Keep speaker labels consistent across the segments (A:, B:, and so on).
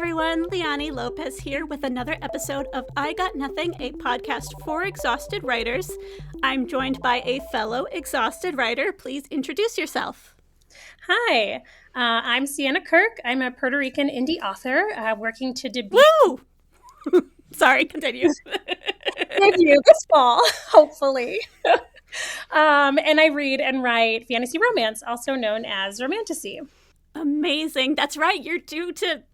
A: everyone, Leani Lopez here with another episode of I Got Nothing, a podcast for exhausted writers. I'm joined by a fellow exhausted writer. Please introduce yourself.
B: Hi, I'm Sienna Kirk. I'm a Puerto Rican indie author working to debut.
A: Woo! Sorry, continue.
B: Debut this fall, hopefully. And I read and write fantasy romance, also known as romantasy.
A: Amazing. That's right. You're due to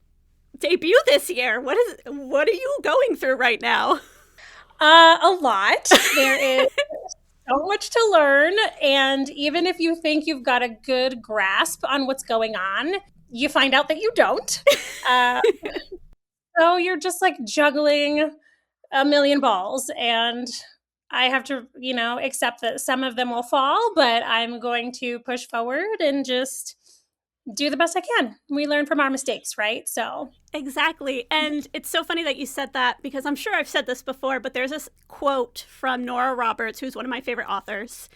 A: debut this year. What are you going through right now?
B: A lot. There is so much to learn. And even if you think you've got a good grasp on what's going on, you find out that you don't. So you're just like juggling a million balls. And I have to, accept that some of them will fall, but I'm going to push forward and just do the best I can. We learn from our mistakes, right? So
A: exactly. And it's so funny that you said that because I'm sure I've said this before, but there's this quote from Nora Roberts, who's one of my favorite authors,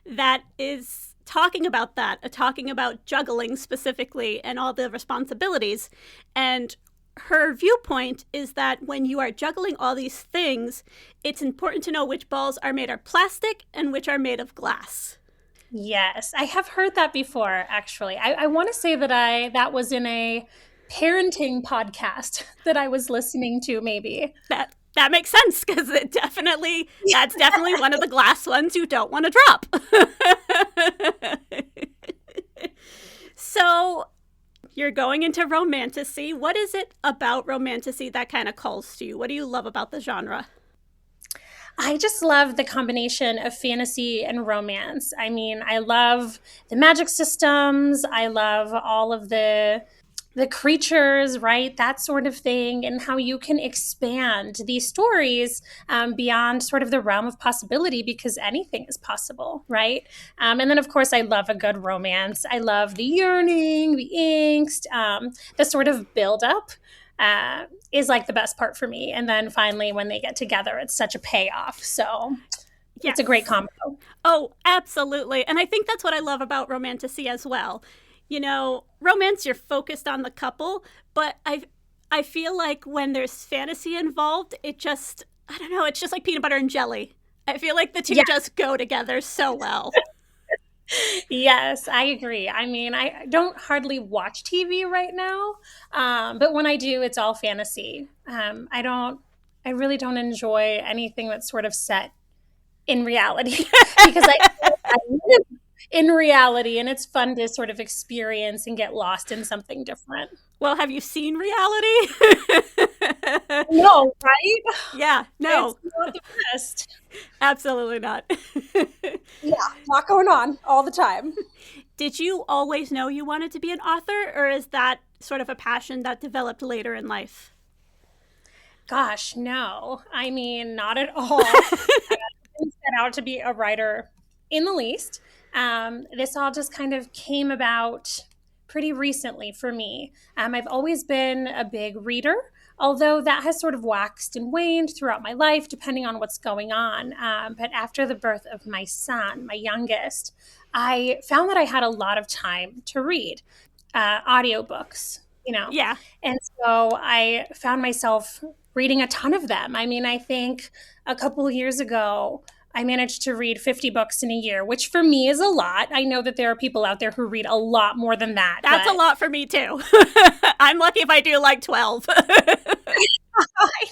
A: that is talking about that, talking about juggling specifically and all the responsibilities. And her viewpoint is that when you are juggling all these things, it's important to know which balls are made of plastic and which are made of glass.
B: Yes, I have heard that before, actually. I want to say that was in a parenting podcast that I was listening to, maybe.
A: That makes sense, because that's definitely one of the glass ones you don't want to drop. So you're going into romantasy. What is it about romantasy that kind of calls to you? What do you love about the genre?
B: I just love the combination of fantasy and romance. I mean, I love the magic systems. I love all of the creatures, right? That sort of thing, and how you can expand these stories beyond sort of the realm of possibility, because anything is possible, right? And then, of course, I love a good romance. I love the yearning, the angst, the sort of buildup. Is like the best part for me. And then finally, when they get together, it's such a payoff. So yes. It's a great combo.
A: Oh, absolutely. And I think that's what I love about romantasy as well. You know, romance, you're focused on the couple, but I feel like when there's fantasy involved, it's just like peanut butter and jelly. I feel like the two just go together so well.
B: Yes, I agree. I mean, I don't hardly watch TV right now, but when I do, it's all fantasy. I really don't enjoy anything that's sort of set in reality because I live in reality, and it's fun to sort of experience and get lost in something different.
A: Well, have you seen reality?
B: No, right?
A: Yeah, no.
B: It's not the best.
A: Absolutely not.
B: Yeah, a lot going on all the time.
A: Did you always know you wanted to be an author, or is that sort of a passion that developed later in life?
B: Gosh, no. I mean, not at all. I didn't set out to be a writer in the least. This all just kind of came about pretty recently for me. I've always been a big reader, although that has sort of waxed and waned throughout my life, depending on what's going on. But after the birth of my son, my youngest, I found that I had a lot of time to read audiobooks,
A: Yeah.
B: And so I found myself reading a ton of them. I mean, I think a couple of years ago, I managed to read 50 books in a year, which for me is a lot. I know that there are people out there who read a lot more than that.
A: That's a lot for me, too. I'm lucky if I do like 12.
B: I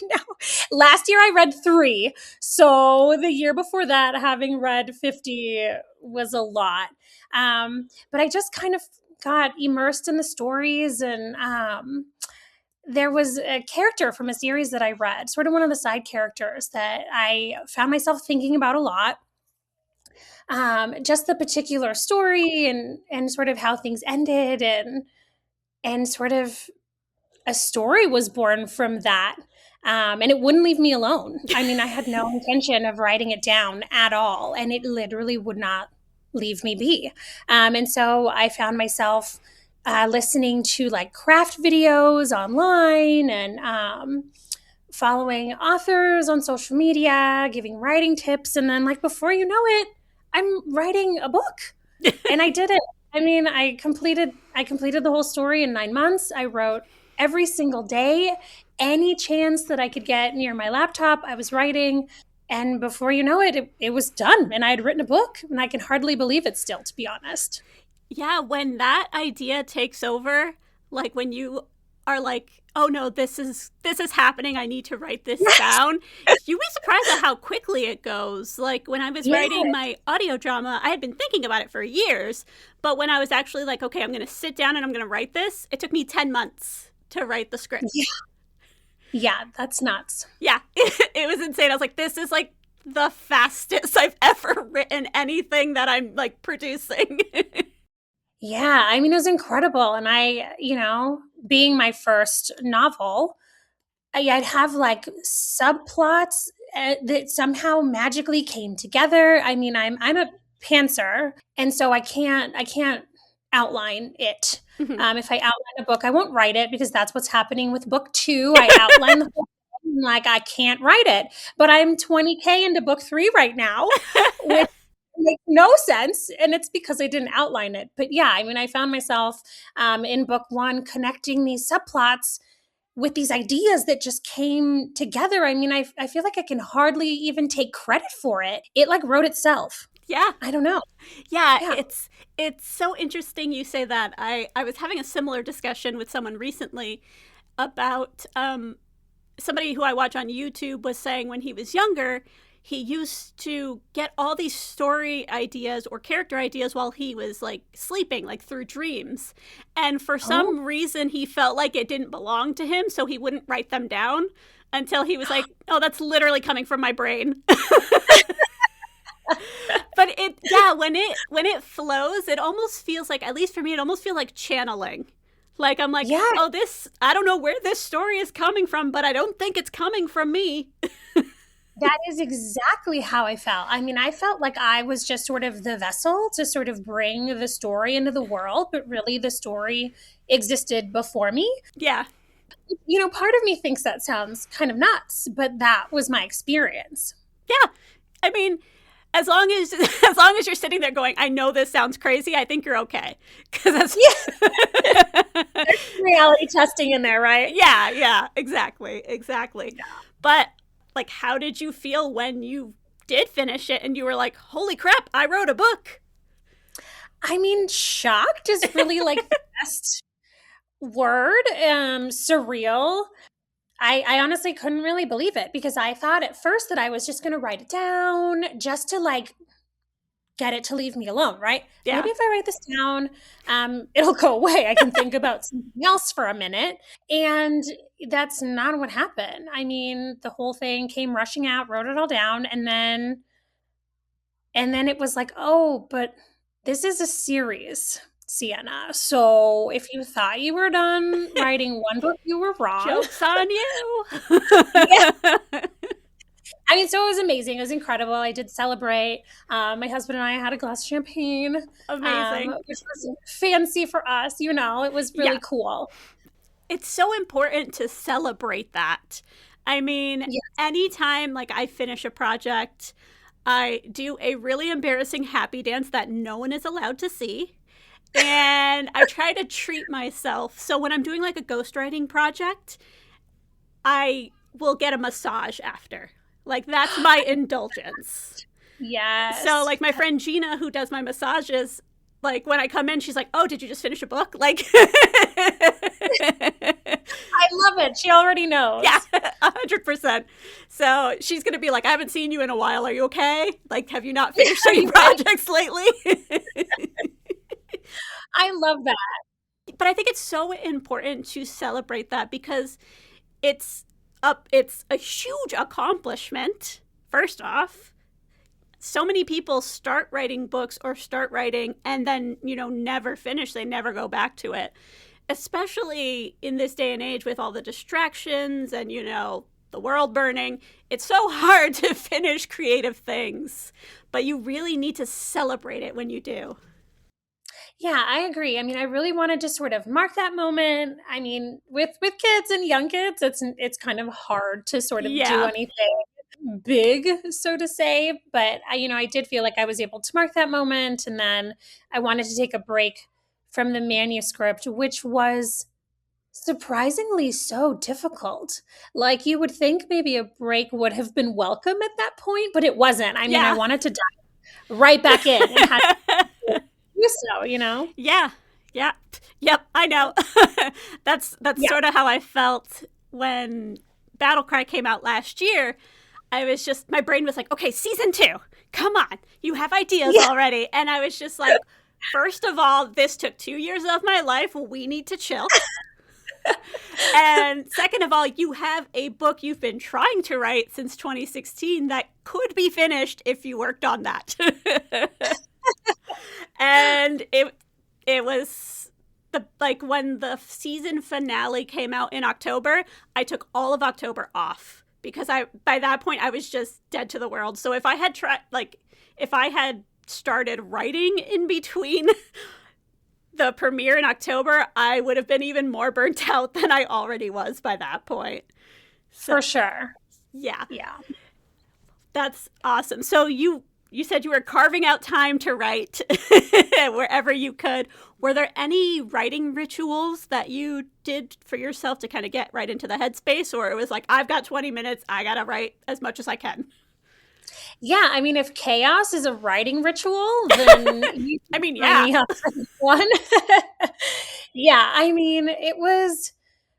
B: know. Last year I read 3. So the year before that, having read 50 was a lot. But I just kind of got immersed in the stories, and there was a character from a series that I read, sort of one of the side characters that I found myself thinking about a lot. Just the particular story and sort of how things ended, and sort of a story was born from that. And it wouldn't leave me alone. I mean, I had no intention of writing it down at all, and it literally would not leave me be. And so I found myself listening to like craft videos online, and following authors on social media, giving writing tips. And then, like, before you know it, I'm writing a book. And I did it. I mean, I completed the whole story in 9 months. I wrote every single day. Any chance that I could get near my laptop, I was writing. And before you know it, it was done. And I had written a book, and I can hardly believe it still, to be honest.
A: Yeah, when that idea takes over, like when you are like, "Oh no, this is happening. I need to write this
B: Yes.
A: down." You'd be surprised at how quickly it goes. Like when I was
B: Yeah.
A: writing my audio drama, I had been thinking about it for years, but when I was actually like, "Okay, I'm going to sit down and I'm going to write this," it took me 10 months to write the
B: Yeah.
A: script.
B: Yeah, that's nuts.
A: Yeah, it was insane. I was like, "This is like the fastest I've ever written anything that I'm like producing."
B: Yeah, I mean, it was incredible. And being my first novel, I'd have like subplots that somehow magically came together. I mean, I'm a pantser, and so I can't outline it.
A: Mhm.
B: If I outline a book, I won't write it because that's what's happening with book two. I outline the whole thing, like I can't write it, but I'm 20K into book three right now, which makes no sense, and it's because I didn't outline it. But yeah, I mean, I found myself in book one connecting these subplots with these ideas that just came together. I mean, I feel like I can hardly even take credit for it. It like wrote itself.
A: Yeah.
B: I don't know.
A: Yeah,
B: Yeah.
A: it's so interesting you say that. I was having a similar discussion with someone recently about somebody who I watch on YouTube was saying when he was younger, he used to get all these story ideas or character ideas while he was like sleeping, like through dreams. And for
B: Oh,
A: some reason, he felt like it didn't belong to him, so he wouldn't write them down until he was like, "Oh, that's literally coming from my brain." But yeah, when it flows, it almost feels like, at least for me, it almost feels like channeling. Like I'm like,
B: yeah.
A: "Oh, this, I don't know where this story is coming from, but I don't think it's coming from me."
B: That is exactly how I felt. I mean, I felt like I was just sort of the vessel to sort of bring the story into the world, but really the story existed before me.
A: Yeah.
B: Part of me thinks that sounds kind of nuts, but that was my experience.
A: Yeah. I mean, as long as as long as you're sitting there going, "I know this sounds crazy," I think you're okay. Cuz that's
B: Yeah. There's reality testing in there, right?
A: Yeah, yeah, exactly. Exactly. But like how did you feel when you did finish it and you were like, "Holy crap, I wrote a book."
B: I mean, shocked is really like the best word. Surreal. I honestly couldn't really believe it because I thought at first that I was just going to write it down just to like get it to leave me alone, right?
A: Yeah.
B: Maybe if I write this down, it'll go away. I can think about something else for a minute. And that's not what happened. I mean, the whole thing came rushing out, wrote it all down, and then it was like, oh, but this is a series, Sienna. So if you thought you were done writing one book, you were wrong.
A: Joke's on you.
B: Yeah. I mean, so it was amazing. It was incredible. I did celebrate. My husband and I had a glass of champagne,
A: Amazing.
B: which was fancy for us. It was
A: Yeah.
B: really cool.
A: It's so important to celebrate that. I mean,
B: Yeah.
A: anytime like I finish a project, I do a really embarrassing happy dance that no one is allowed to see. And I try to treat myself. So when I'm doing like a ghostwriting project, I will get a massage after. Like that's my indulgence. So
B: Yes.
A: like my friend Gina who does my massages, like when I come in, she's like, "Oh, did you just finish a book?" Like
B: I love it. She already
A: yeah,
B: knows.
A: 100%. So she's gonna be like, "I haven't seen you in a while. Are you okay? Like, have you not finished any
B: Right.
A: projects lately?"
B: I love that.
A: But I think it's so important to celebrate that because it's it's a huge accomplishment. First off, so many people start writing books or start writing and then, never finish. They never go back to it. Especially in this day and age with all the distractions and, the world burning. It's so hard to finish creative things, but you really need to celebrate it when you do.
B: Yeah, I agree. I mean, I really wanted to sort of mark that moment. I mean, with kids and young kids, it's kind of hard to sort of do
A: Yeah.
B: anything big, so to say. But I did feel like I was able to mark that moment, and then I wanted to take a break from the manuscript, which was surprisingly so difficult. Like you would think maybe a break would have been welcome at that point, but it wasn't. I mean, I
A: Yeah.
B: wanted to dive right back in and had to do so, you know?
A: Yeah. Yeah. Yep, I know. That's
B: Yeah.
A: sort of how I felt when Battle Cry came out last year. I was just, my brain was like, okay, season 2. Come on. You have ideas
B: Yeah.
A: already. And I was just like, first of all, this took 2 years of my life. We need to chill. And second of all, you have a book you've been trying to write since 2016 that could be finished if you worked on that. And it was like when the season finale came out in October, I took all of October off because by that point I was just dead to the world. So if I had started writing in between the premiere in October, I would have been even more burnt out than I already was by that point. So,
B: For sure.
A: yeah.
B: Yeah.
A: That's awesome. So you said you were carving out time to write wherever you could. Were there any writing rituals that you did for yourself to kind of get right into the headspace, or it was like, I've got 20 minutes, I gotta write as much as I can?
B: Yeah, I mean, if chaos is a writing ritual, then you
A: I mean,
B: sign
A: yeah.
B: me up for this one. Yeah, I mean, it was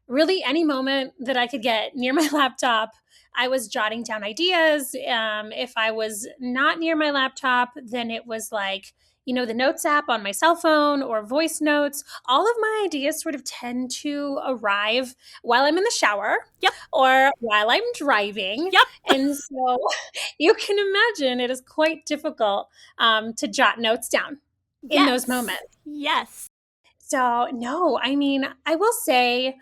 B: really any moment that I could get near my laptop. I was jotting down ideas. If I was not near my laptop, then it was like, the notes app on my cell phone or voice notes. All of my ideas sort of tend to arrive while I'm in the shower
A: Yep.
B: or while I'm driving.
A: Yep.
B: And so you can imagine it is quite difficult to jot notes down in those moments.
A: Yes.
B: So, no, I mean, I will say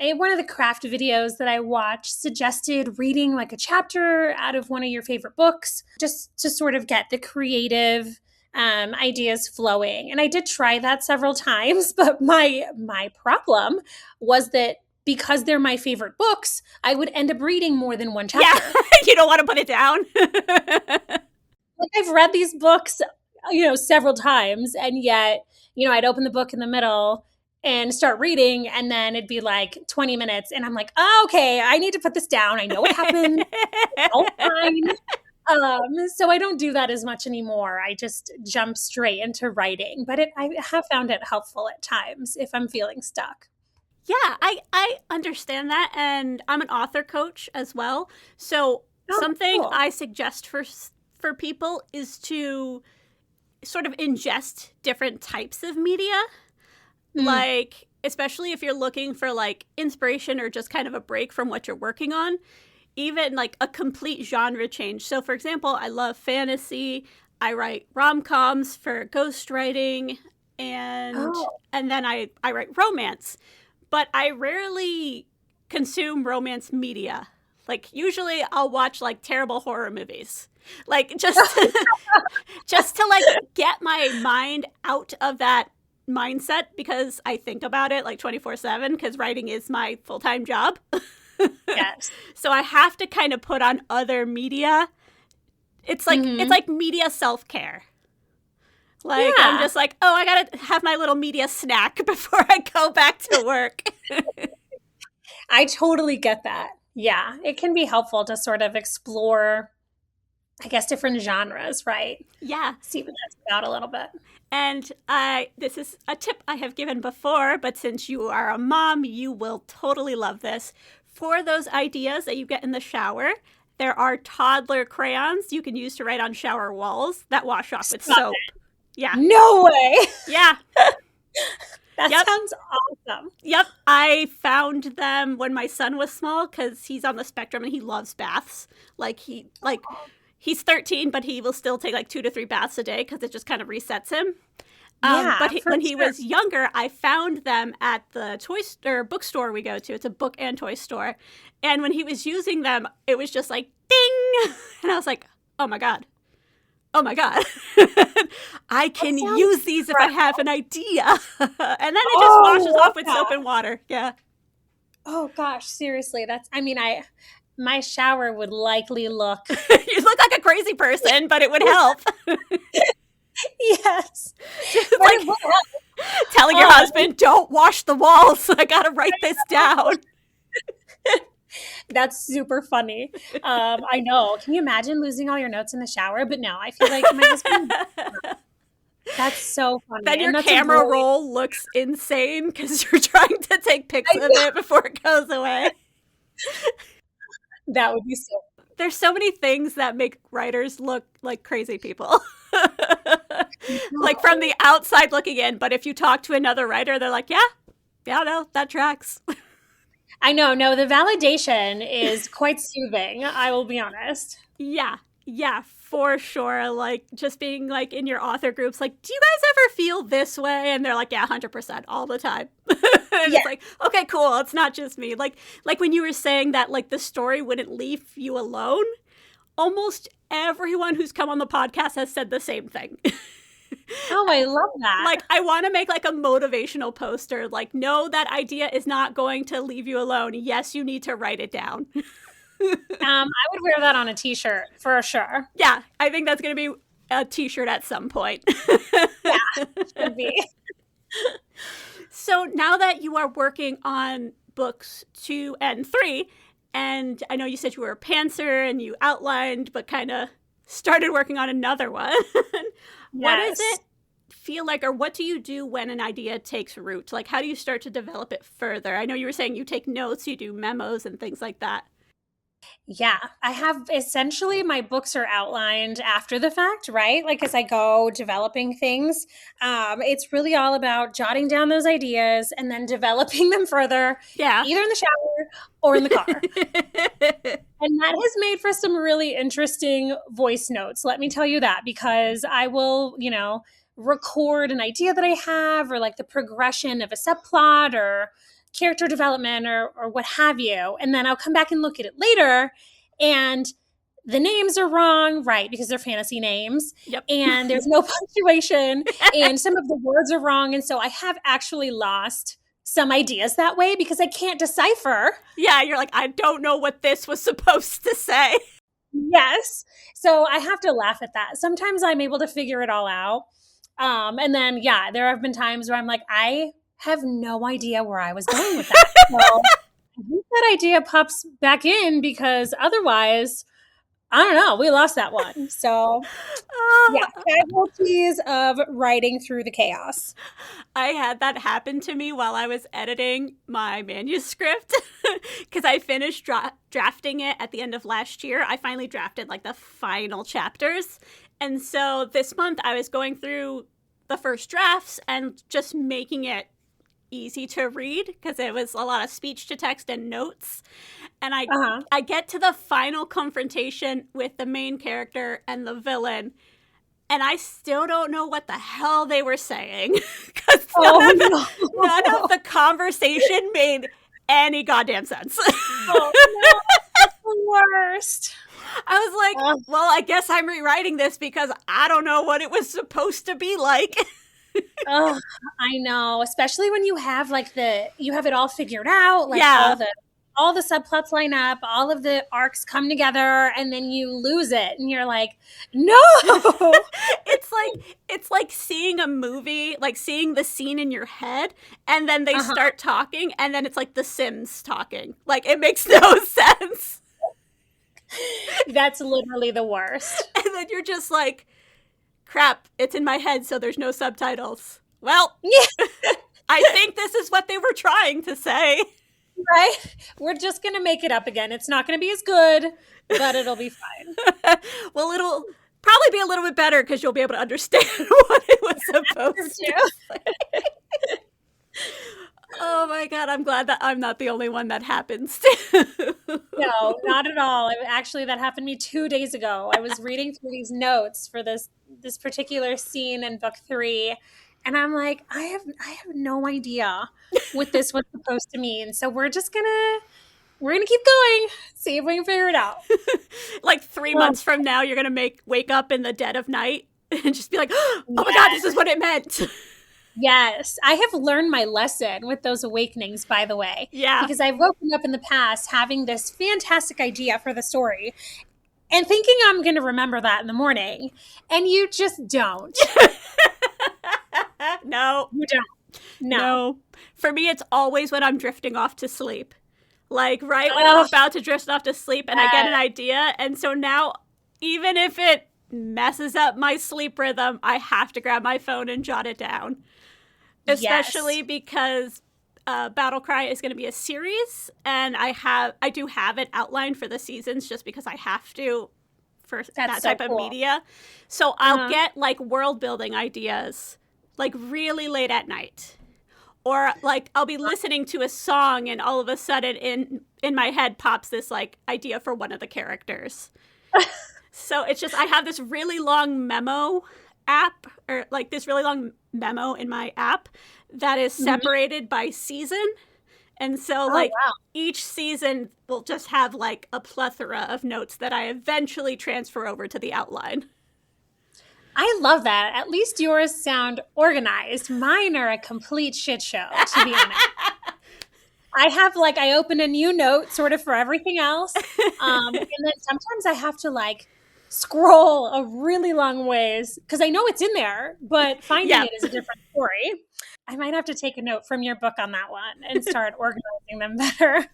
B: one of the craft videos that I watched suggested reading like a chapter out of one of your favorite books just to sort of get the creative ideas flowing. And I did try that several times, but my problem was that because they're my favorite books, I would end up reading more than one chapter.
A: Yeah. You don't want to put it down.
B: Like I've read these books, several times, and yet, I'd open the book in the middle and start reading, and then it'd be like 20 minutes, and I'm like, oh, okay, I need to put this down. I know what happened. It's all fine. So I don't do that as much anymore. I just jump straight into writing, but I have found it helpful at times if I'm feeling stuck.
A: Yeah, I understand that, and I'm an author coach as well. So something
B: cool.
A: I suggest for people is to sort of ingest different types of media. Like, especially if you're looking for like inspiration or just kind of a break from what you're working on, even like a complete genre change. So for example, I love fantasy. I write rom-coms for ghostwriting, and then I write romance. But I rarely consume romance media. Like usually I'll watch like terrible horror movies. Like just to like get my mind out of that mindset, because I think about it like 24/7 because writing is my full-time job.
B: Yes.
A: So I have to kind of put on other media. It's like it's like media self-care. Like I'm just like, oh, I gotta have my little media snack before I go back to work.
B: I totally get that. Yeah, it can be helpful to sort of explore, I guess, different genres, right?
A: Yeah.
B: See what that's about a little bit.
A: And this is a tip I have given before, but since you are a mom, you will totally love this. For those ideas that you get in the shower, there are toddler crayons you can use to write on shower walls that wash off with soap. Yeah.
B: No way.
A: Yeah.
B: That sounds awesome.
A: Yep. I found them when my son was small because he's on the spectrum and he loves baths. He's 13, but he will still take like 2 to 3 baths a day because it just kind of resets him. But when he was younger, I found them at the bookstore we go to. It's a book and toy store. And when he was using them, it was just like, ding! And I was like, oh my God. I can use these if I have an idea. And then it just washes off with soap and water. Yeah.
B: Oh gosh, seriously. My shower would likely look.
A: You look like a crazy person, but it would help.
B: Yes.
A: Like telling your husband women don't wash the walls. I gotta write this down.
B: That's super funny. I know. Can you imagine losing all your notes in the shower? But no, I feel like my husband. That's so funny.
A: Then your
B: and that's
A: camera roll looks insane because you're trying to take pics of it before it goes away.
B: That would be so.
A: There's so many things that make writers look like crazy people. Like from the outside looking in, but if you talk to another writer, they're like, yeah, no, that tracks.
B: I know. No, the validation is quite soothing. I will be honest.
A: Yeah, for sure. Like just being like in your author groups, like, do you guys ever feel this way? And they're like, yeah, 100% all the time. It's like, okay, cool. It's not just me. Like when you were saying that, like the story wouldn't leave you alone. Almost everyone who's come on the podcast has said the same thing.
B: Oh, I love that.
A: Like, I want to make like a motivational poster. Like, no, that idea is not going to leave you alone. Yes, you need to write it down.
B: I would wear that on a t-shirt for sure.
A: Yeah, I think that's going to be a t-shirt at some point.
B: Yeah, it should be.
A: So now that you are working on books 2 and 3, and I know you said you were a pantser and you outlined, but kind of started working on another one. What does it feel like, or what do you do when an idea takes root? Like, how do you start to develop it further? I know you were saying you take notes, you do memos and things like that.
B: Yeah, I have essentially my books are outlined after the fact, right? Like as I go developing things, it's really all about jotting down those ideas and then developing them further, either in the shower or in the car. And that has made for some really interesting voice notes. Let me tell you that, because I will, record an idea that I have, or like the progression of a subplot or character development or what have you. And then I'll come back and look at it later and the names are wrong, right? Because they're fantasy names.
A: Yep.
B: And there's no punctuation and some of the words are wrong. And so I have actually lost some ideas that way because I can't decipher.
A: Yeah, you're like, I don't know what this was supposed to say.
B: Yes. So I have to laugh at that. Sometimes I'm able to figure it all out. And then, there have been times where I'm like, I have no idea where I was going with that. So I think that idea pops back in because otherwise, I don't know, we lost that one. So casualties of writing through the chaos.
A: I had that happen to me while I was editing my manuscript because I finished drafting it at the end of last year. I finally drafted like the final chapters. And so this month I was going through the first drafts and just making it easy to read because it was a lot of speech to text and notes. And I get to the final confrontation with the main character and the villain, and I still don't know what the hell they were saying because none of the conversation made any goddamn sense.
B: Oh, no, that's the worst.
A: I was like, well, I guess I'm rewriting this because I don't know what it was supposed to be like.
B: Oh, I know. Especially when you have you have it all figured out, like all the subplots line up, all of the arcs come together, and then you lose it, and you're like, no.
A: It's like seeing a movie, like seeing the scene in your head, and then they start talking, and then it's like The Sims talking. Like it makes no sense.
B: That's literally the worst.
A: And then you're just like, crap, it's in my head, so there's no subtitles. Well, I think this is what they were trying to say.
B: Right? We're just going to make it up again. It's not going to be as good, but it'll be fine.
A: Well, it'll probably be a little bit better because you'll be able to understand what it was supposed to say. Oh my God, I'm glad that I'm not the only one that happens to.
B: No, not at all. Actually, that happened to me 2 days ago. I was reading through these notes for this particular scene in book 3, and I'm like, I have no idea what this was supposed to mean. So we're gonna keep going, see if we can figure it out.
A: Like 3 months from now, you're gonna wake up in the dead of night and just be like, oh my God, this is what it meant.
B: Yes, I have learned my lesson with those awakenings, by the way.
A: Yeah.
B: Because I've woken up in the past having this fantastic idea for the story and thinking I'm going to remember that in the morning. And you just don't.
A: No.
B: You don't. No.
A: No. For me, it's always when I'm drifting off to sleep. Like, right when I'm about to drift off to sleep and I get an idea. And so now, even if it messes up my sleep rhythm, I have to grab my phone and jot it down. Especially because Battle Cry is going to be a series, and I do have it outlined for the seasons just because I have to for that type of media. So I'll get like world building ideas like really late at night. Or like I'll be listening to a song and all of a sudden in my head pops this like idea for one of the characters. So it's just I have this really long memo app or like this really long memo in my app that is separated by season. And so each season will just have like a plethora of notes that I eventually transfer over to the outline.
B: I love that. At least yours sound organized. Mine are a complete shit show, to be honest. I open a new note sort of for everything else. And then sometimes I have to like scroll a really long ways because I know it's in there, but finding it is a different story. I might have to take a note from your book on that one and start organizing them better.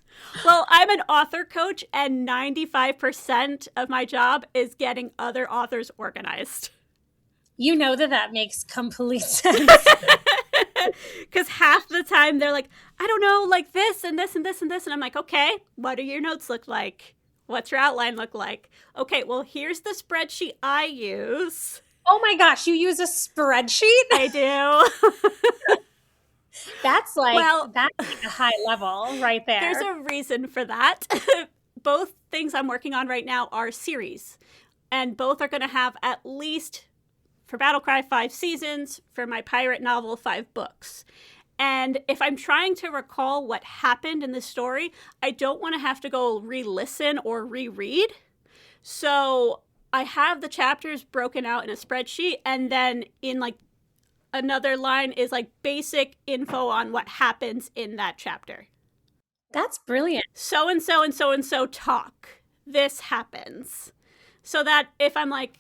A: Well, I'm an author coach, and 95% of my job is getting other authors organized.
B: You know that makes complete sense.
A: Because half the time they're like, I don't know, like this and this and this and this. And I'm like, okay, what do your notes look like? What's your outline look like? Okay, well, here's the spreadsheet I use.
B: Oh my gosh, you use a spreadsheet?
A: I do.
B: That's like a high level right there.
A: There's a reason for that. Both things I'm working on right now are series. And both are going to have at least, for Battlecry, 5 seasons, for my pirate novel, 5 books. And if I'm trying to recall what happened in the story, I don't want to have to go re-listen or reread. So I have the chapters broken out in a spreadsheet, and then in like another line is like basic info on what happens in that chapter.
B: That's brilliant.
A: So and so and so and so talk. This happens. So that if I'm like,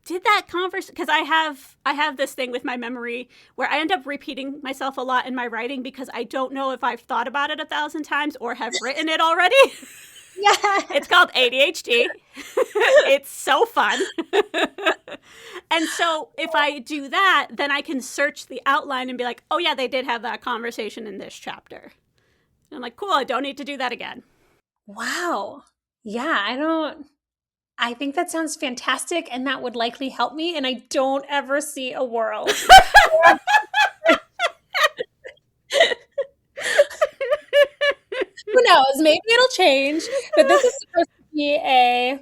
A: did that conversation, because I have this thing with my memory where I end up repeating myself a lot in my writing because I don't know if I've thought about it 1,000 times or have written it already.
B: Yeah.
A: It's called ADHD. It's so fun. And so if I do that, then I can search the outline and be like, oh yeah, they did have that conversation in this chapter. And I'm like, cool, I don't need to do that again.
B: Wow. Yeah, I think that sounds fantastic, and that would likely help me, and I don't ever see a world. Who knows? Maybe it'll change, but this is supposed to be a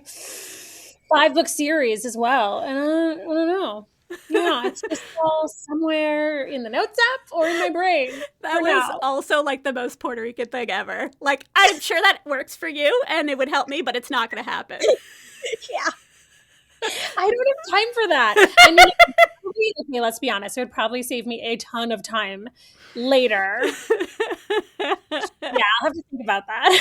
B: 5-book series as well, and I don't know. Yeah, it's just all somewhere in the notes app or in my brain.
A: That was also like the most Puerto Rican thing ever. Like, I'm sure that works for you, and it would help me, but it's not going to happen.
B: Yeah. I don't have time for that. I mean, okay, let's be honest. It would probably save me a ton of time later. Yeah, I'll have to think about that.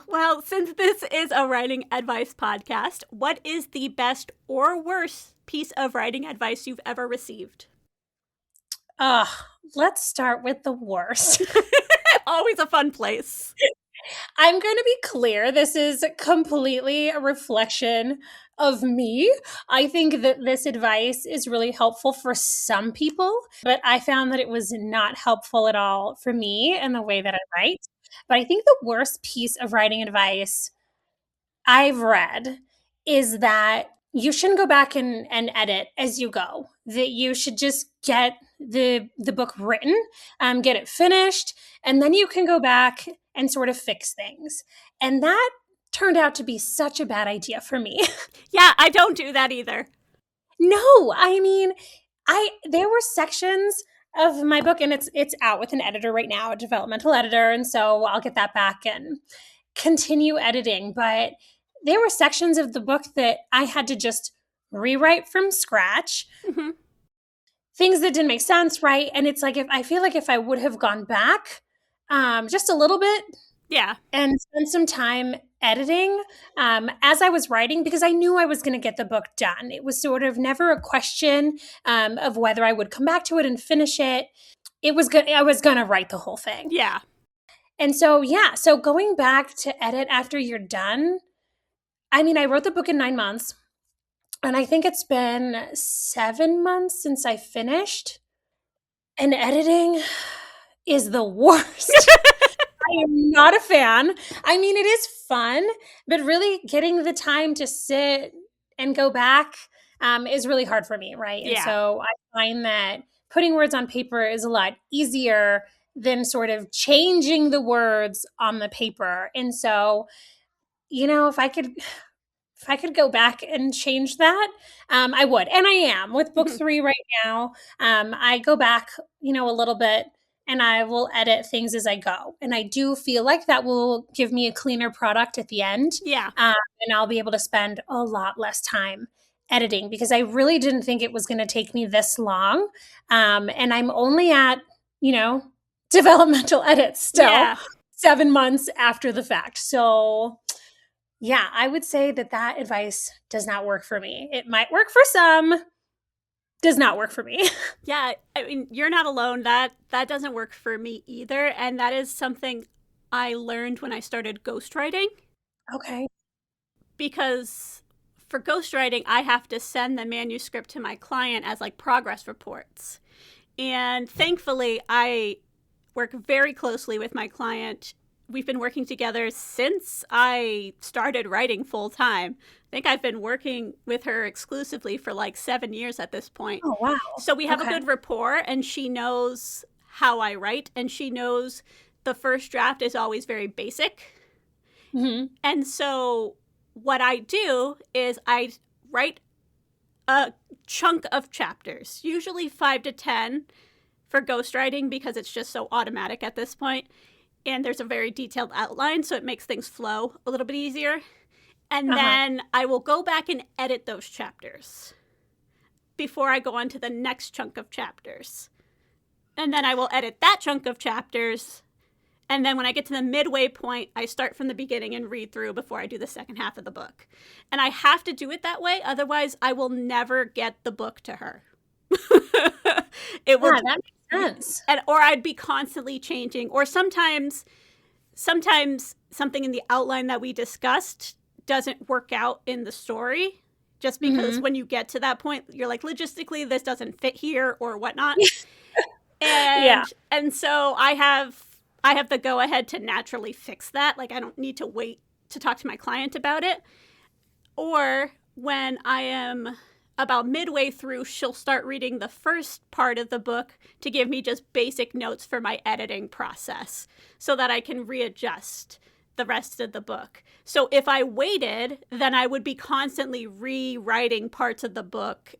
A: Well, since this is a writing advice podcast, what is the best or worst piece of writing advice you've ever received?
B: Let's start with the worst.
A: Always a fun place.
B: I'm going to be clear. This is completely a reflection of me. I think that this advice is really helpful for some people, but I found that it was not helpful at all for me and the way that I write. But I think the worst piece of writing advice I've read is that you shouldn't go back and edit as you go. That you should just get the book written, get it finished, and then you can go back and sort of fix things. And that turned out to be such a bad idea for me.
A: Yeah, I don't do that either.
B: No, I mean, there were sections of my book, and it's out with an editor right now, a developmental editor, and so I'll get that back and continue editing. But there were sections of the book that I had to just rewrite from scratch. Mm-hmm. Things that didn't make sense, right? And it's like, I feel like if I would have gone back just a little bit,
A: yeah,
B: and spent some time editing as I was writing because I knew I was going to get the book done. It was sort of never a question of whether I would come back to it and finish it. It was good. I was going to write the whole thing.
A: Yeah.
B: And so, yeah. So going back to edit after you're done, I mean, I wrote the book in 9 months. And I think it's been 7 months since I finished. And editing is the worst. I am not a fan. I mean, it is fun, but really getting the time to sit and go back is really hard for me, right? And
A: Yeah.
B: so I find that putting words on paper is a lot easier than sort of changing the words on the paper. And so, if I could go back and change that, I would. And I am with book 3 right now. I go back, a little bit and I will edit things as I go. And I do feel like that will give me a cleaner product at the end.
A: Yeah.
B: And I'll be able to spend a lot less time editing because I really didn't think it was going to take me this long. And I'm only at, developmental edits still 7 months after the fact. So yeah, I would say that advice does not work for me. It might work for some, does not work for me.
A: Yeah, I mean, you're not alone. That doesn't work for me either. And that is something I learned when I started ghostwriting.
B: Okay.
A: Because for ghostwriting, I have to send the manuscript to my client as like progress reports. And thankfully, I work very closely with my client. We've been working together since I started writing full time. I think I've been working with her exclusively for like 7 years at this point.
B: Oh, wow.
A: So we have a good rapport, and she knows how I write, and she knows the first draft is always very basic.
B: Mm-hmm.
A: And so what I do is I write a chunk of chapters, usually 5 to 10 for ghostwriting because it's just so automatic at this point. And there's a very detailed outline, so it makes things flow a little bit easier. And then I will go back and edit those chapters before I go on to the next chunk of chapters. And then I will edit that chunk of chapters. And then when I get to the midway point, I start from the beginning and read through before I do the second half of the book. And I have to do it that way. Otherwise, I will never get the book to her.
B: That makes sense.
A: Or I'd be constantly changing. Or sometimes something in the outline that we discussed doesn't work out in the story. Just because when you get to that point, you're like, logistically, this doesn't fit here or whatnot. And so I have the go ahead to naturally fix that. Like, I don't need to wait to talk to my client about it. Or when I am about midway through, she'll start reading the first part of the book to give me just basic notes for my editing process so that I can readjust the rest of the book. So if I waited, then I would be constantly rewriting parts of the book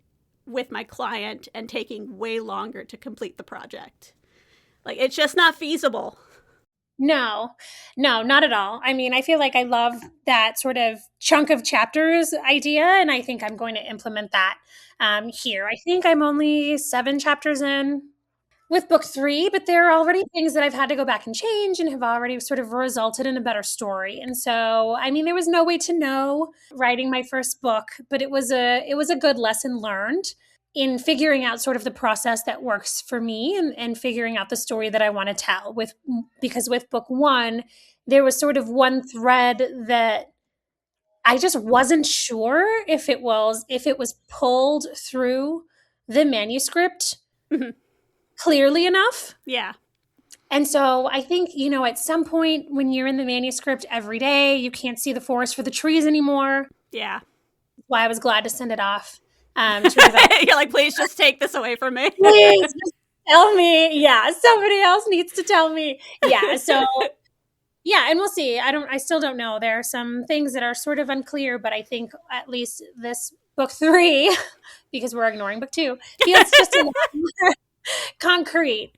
A: with my client and taking way longer to complete the project. Like, it's just not feasible.
B: No, not at all. I mean, I feel like I love that sort of chunk of chapters idea, and I think I'm going to implement that here. I think I'm only 7 chapters in with book 3, but there are already things that I've had to go back and change and have already sort of resulted in a better story. And so, I mean, there was no way to know writing my first book, but it was a good lesson learned in figuring out sort of the process that works for me and figuring out the story that I want to tell because with book 1, there was sort of one thread that I just wasn't sure if it was pulled through the manuscript clearly enough.
A: Yeah.
B: And so I think, at some point when you're in the manuscript every day, you can't see the forest for the trees anymore.
A: Yeah.
B: That's why I was glad to send it off.
A: You're like, please just take this away from me.
B: Please just tell me. Yeah, somebody else needs to tell me. Yeah, so yeah, and we'll see. I still don't know. There are some things that are sort of unclear, but I think at least this book 3, because we're ignoring book 2, feels just a lot more concrete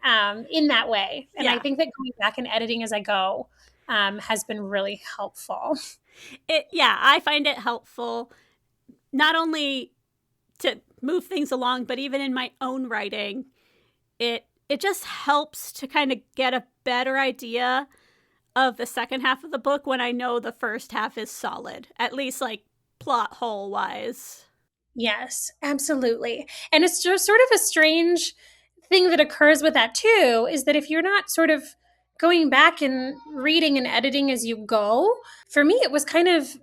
B: in that way. And I think that going back and editing as I go has been really helpful.
A: I find it helpful not only to move things along, but even in my own writing, it just helps to kind of get a better idea of the second half of the book when I know the first half is solid, at least like plot hole wise.
B: Yes, absolutely. And it's just sort of a strange thing that occurs with that too, is that if you're not sort of going back and reading and editing as you go, for me, it was kind of,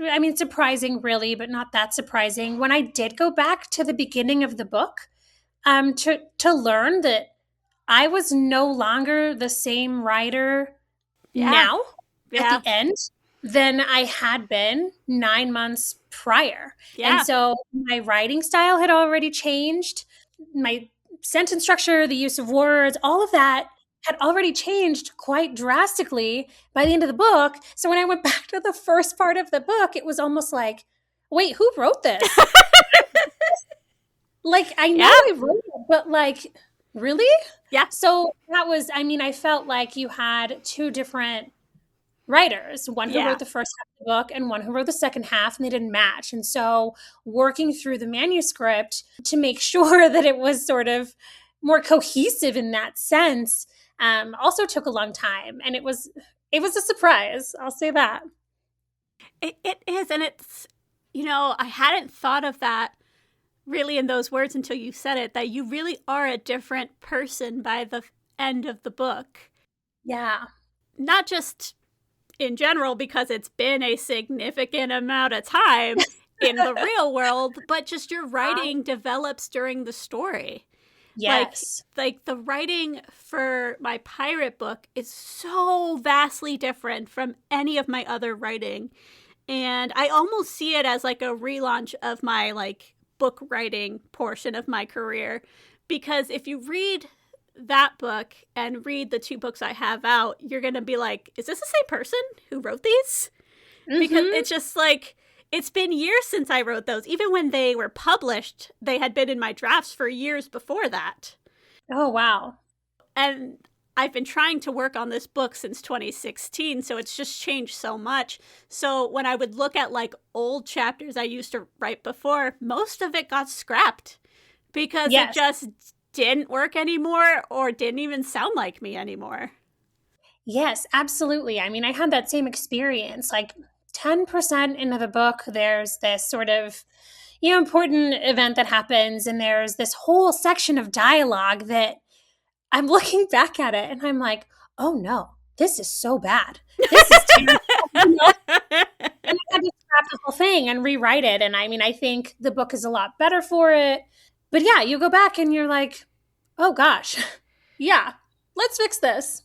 B: I mean, surprising really, but not that surprising. When I did go back to the beginning of the book, to learn that I was no longer the same writer now at the end than I had been 9 months prior.
A: Yeah.
B: And so my writing style had already changed. My sentence structure, the use of words, all of that had already changed quite drastically by the end of the book. So when I went back to the first part of the book, it was almost like, wait, who wrote this? Like, I know I wrote it, but like, really?
A: Yeah.
B: So that was, I mean, I felt like you had two different writers, one who wrote the first half of the book and one who wrote the second half, and they didn't match. And so working through the manuscript to make sure that it was sort of more cohesive in that sense also took a long time. And it was a surprise. I'll say that.
A: It is. And it's, you know, I hadn't thought of that really in those words until you said it, that you really are a different person by the end of the book.
B: Yeah.
A: Not just in general, because it's been a significant amount of time in the real world, but just your writing develops during the story.
B: Yes.
A: Like the writing for my pirate book is so vastly different from any of my other writing. And I almost see it as like a relaunch of my like book writing portion of my career, because if you read that book and read the two books I have out, you're going to be like, is this the same person who wrote these? Mm-hmm. Because it's just like, it's been years since I wrote those. Even when they were published, they had been in my drafts for years before that.
B: Oh, wow.
A: And I've been trying to work on this book since 2016, so it's just changed so much. So when I would look at like old chapters I used to write before, most of it got scrapped because it just didn't work anymore or didn't even sound like me anymore.
B: Yes, absolutely. I mean, I had that same experience. Like 10% into the book, there's this sort of, you know, important event that happens, and there's this whole section of dialogue that I'm looking back at it and I'm like, oh no, this is so bad. This is terrible. You know? And I had to scrap the whole thing and rewrite it. And I mean, I think the book is a lot better for it. But yeah, you go back and you're like, oh gosh, yeah, let's fix this.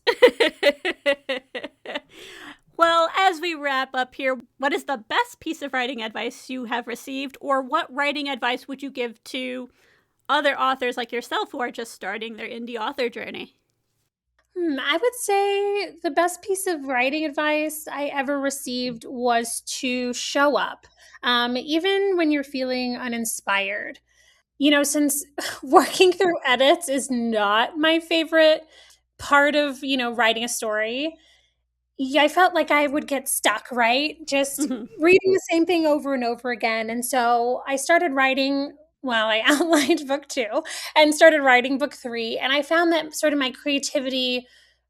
A: Well, as we wrap up here, what is the best piece of writing advice you have received, or what writing advice would you give to other authors like yourself who are just starting their indie author journey?
B: I would say the best piece of writing advice I ever received was to show up, even when you're feeling uninspired. You know, since working through edits is not my favorite part of, you know, writing a story, I felt like I would get stuck, right? Just reading the same thing over and over again. And so I started writing, well, I outlined book 2 and started writing book 3. And I found that sort of my creativity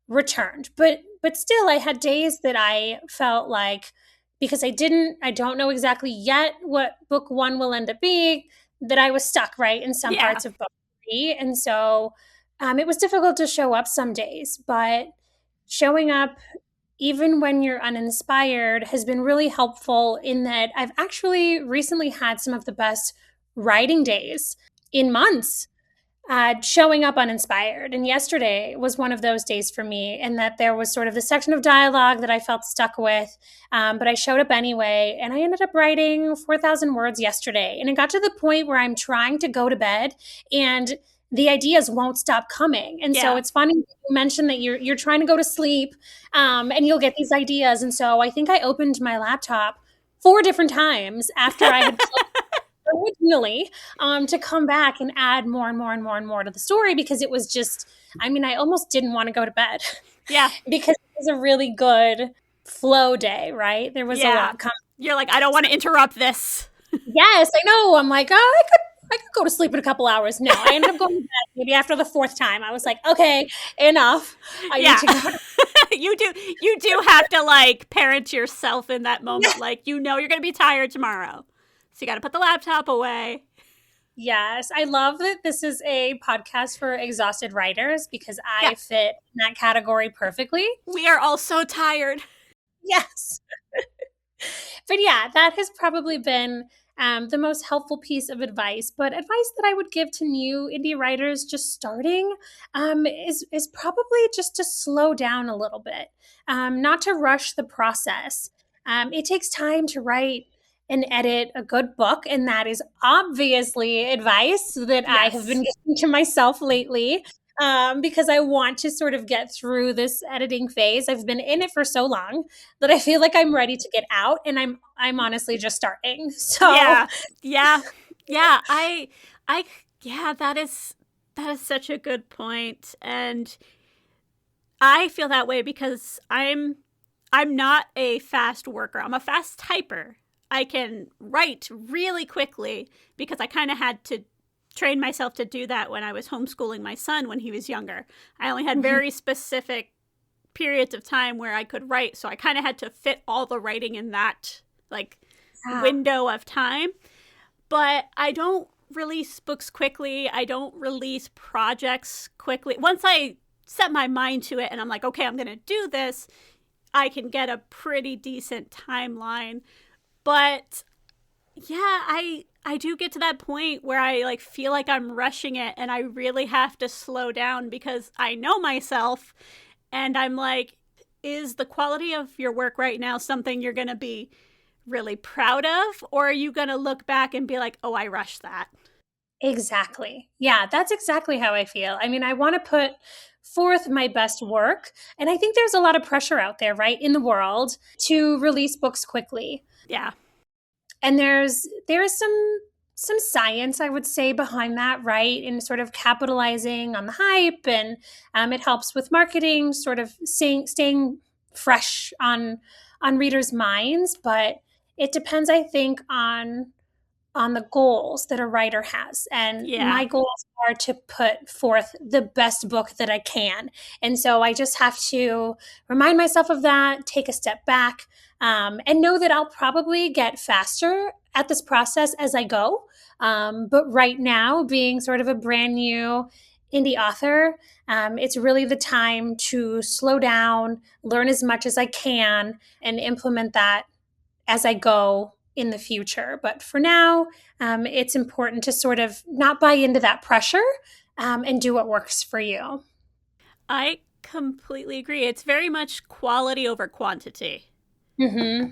B: returned. But still, I had days that I felt like, because I don't know exactly yet what book 1 will end up being, that I was stuck, right, in some parts of book 3. And so it was difficult to show up some days, but showing up even when you're uninspired has been really helpful in that I've actually recently had some of the best writing days in months, showing up uninspired. And yesterday was one of those days for me, in that there was sort of the section of dialogue that I felt stuck with, but I showed up anyway, and I ended up writing 4,000 words yesterday. And it got to the point where I'm trying to go to bed and the ideas won't stop coming. And so it's funny you mentioned that you're trying to go to sleep, and you'll get these ideas. And so I think I opened my laptop 4 different times after I had originally to come back and add more and more and more and more to the story, because it was just, I mean, I almost didn't want to go to bed. Yeah. Because it was a really good flow day, right? There was a lot coming.
A: You're like, I don't want to interrupt this.
B: Yes, I know. I'm like, oh, I could go to sleep in a couple hours. No, I ended up going to bed maybe after the fourth time. I was like, okay, enough. I need
A: Yeah.
B: to go.
A: You do have to like parent yourself in that moment. Like, you know you're going to be tired tomorrow. So you got to put the laptop away.
B: Yes, I love that this is a podcast for exhausted writers because I
A: Yeah.
B: fit in that category perfectly.
A: We are all so tired.
B: Yes. But yeah, that has probably been the most helpful piece of advice. But advice that I would give to new indie writers just starting is probably just to slow down a little bit, not to rush the process. It takes time to write and edit a good book, and that is obviously advice that I have been
A: Yes.
B: giving to myself lately. Because I want to sort of get through this editing phase. I've been in it for so long that I feel like I'm ready to get out, and I'm honestly just starting. So
A: Yeah. Yeah. Yeah. I yeah, that is such a good point. And I feel that way because I'm not a fast worker. I'm a fast typer. I can write really quickly because I kind of had to train myself to do that when I was homeschooling my son when he was younger. I only had
B: Mhm.
A: very specific periods of time where I could write, so I kind of had to fit all the writing in that like
B: Yeah,
A: window of time. But I don't release books quickly. I don't release projects quickly. Once I set my mind to it and I'm like, okay, I'm going to do this, I can get a pretty decent timeline. But yeah, I do get to that point where I like feel like I'm rushing it and I really have to slow down because I know myself and I'm like, is the quality of your work right now something you're going to be really proud of, or are you going to look back and be like, "Oh, I rushed that."
B: exactly. Yeah, that's exactly how I feel. I mean, I want to put forth my best work, and I think there's a lot of pressure out there, right, in the world to release books quickly.
A: Yeah.
B: And there is some science, I would say, behind that, right, in sort of capitalizing on the hype, and it helps with marketing, sort of staying fresh on readers' minds. But it depends, I think, on the goals that a writer has. And
A: Yeah.
B: my goals are to put forth the best book that I can. And so I just have to remind myself of that, take a step back, and know that I'll probably get faster at this process as I go. But right now, being sort of a brand new indie author, it's really the time to slow down, learn as much as I can, and implement that as I go in the future. But for now, it's important to sort of not buy into that pressure, and do what works for you.
A: I completely agree. It's very much quality over quantity.
B: Mm-hmm.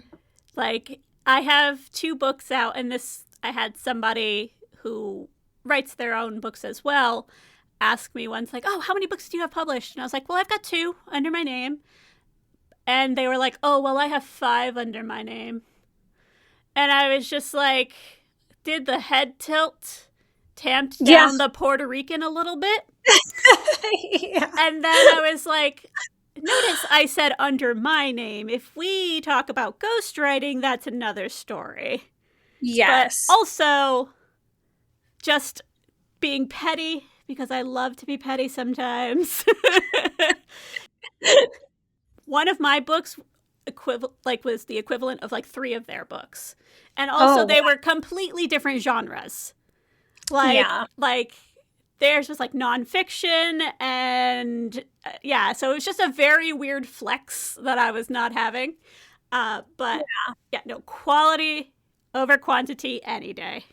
A: Like, I have two books out, and this, I had somebody who writes their own books as well ask me once, like, "Oh, how many books do you have published?" And I was like, "Well, I've got two under my name." And they were like, "Oh, well, I have five under my name." And I was just like, did the head tilt, tamped
B: Yeah.
A: down the Puerto Rican a little bit?
B: Yeah.
A: And then I was like, notice I said under my name. If we talk about ghostwriting, that's another story. But
B: Yes.
A: also, just being petty, because I love to be petty sometimes. One of my books was the equivalent of like three of their books. And also
B: Oh,
A: they were completely different genres.
B: yeah.
A: Like theirs was like nonfiction and yeah, so it was just a very weird flex that I was not having. But yeah, no, quality over quantity any day.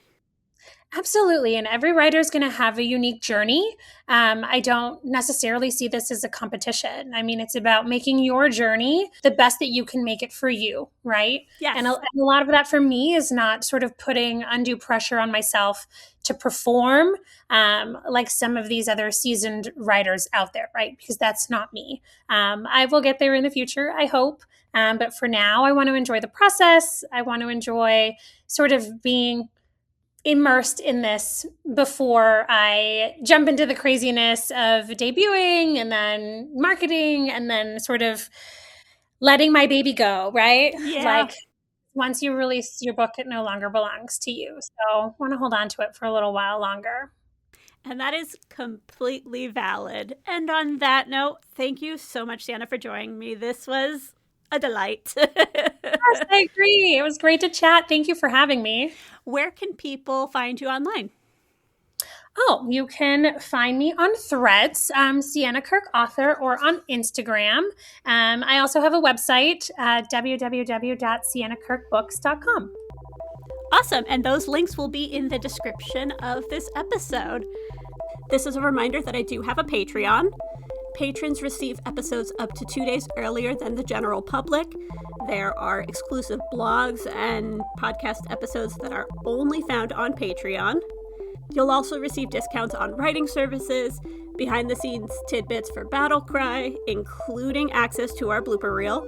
B: Absolutely. And every writer is going to have a unique journey. I don't necessarily see this as a competition. I mean, it's about making your journey the best that you can make it for you, right? And a lot of that for me is not sort of putting undue pressure on myself to perform, like some of these other seasoned writers out there, right? Because that's not me. I will get there in the future, I hope. But for now, I want to enjoy the process. I want to enjoy sort of being immersed in this before I jump into the craziness of debuting and then marketing and then sort of letting my baby go, right?
A: Yeah.
B: Like Once you release your book, it no longer belongs to you. So want to hold on to it for a little while longer.
A: And that is completely valid. And on that note, thank you so much, Sienna, for joining me. This was a delight.
B: Yes, I agree. It was great to chat. Thank you for having me.
A: Where can people find you online?
B: Oh, you can find me on Threads, Sienna Kirk Author, or on Instagram. I also have a website, www.siennakirkbooks.com.
A: Awesome. And those links will be in the description of this episode. This is a reminder that I do have a Patreon. Patrons receive episodes up to 2 days earlier than the general public. There are exclusive blogs and podcast episodes that are only found on Patreon. You'll also receive discounts on writing services, behind-the-scenes tidbits for Battle Cry, including access to our blooper reel,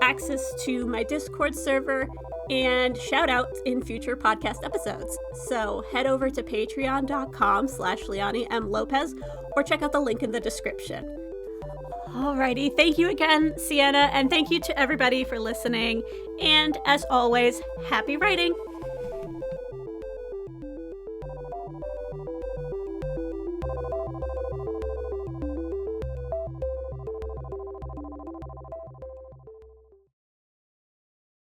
A: access to my Discord server, and shout-outs in future podcast episodes. So head over to patreon.com/Leani M. Lopez or check out the link in the description. Alrighty, thank you again, Sienna, and thank you to everybody for listening. And as always, happy writing!